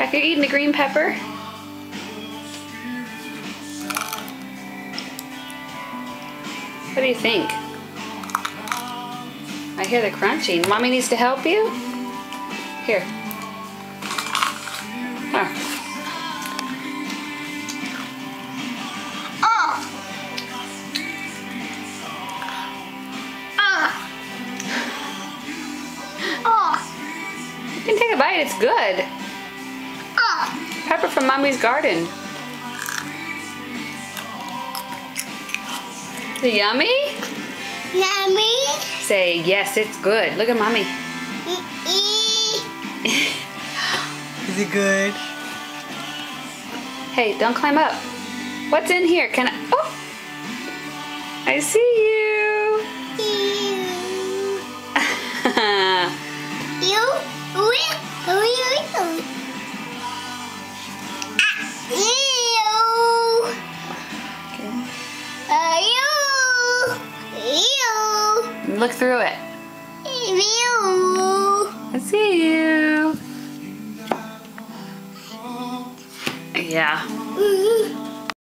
Jack, you're eating the green pepper? What do you think? I hear the crunching. Mommy needs to help you? Here. Huh. You can take a bite, it's good. Pepper from Mommy's garden. Is it yummy? Yummy. Say, yes, it's good. Look at Mommy. Is it good? Hey, don't climb up. What's in here? Can I? Oh! I see you. Look through it. I see you. Yeah.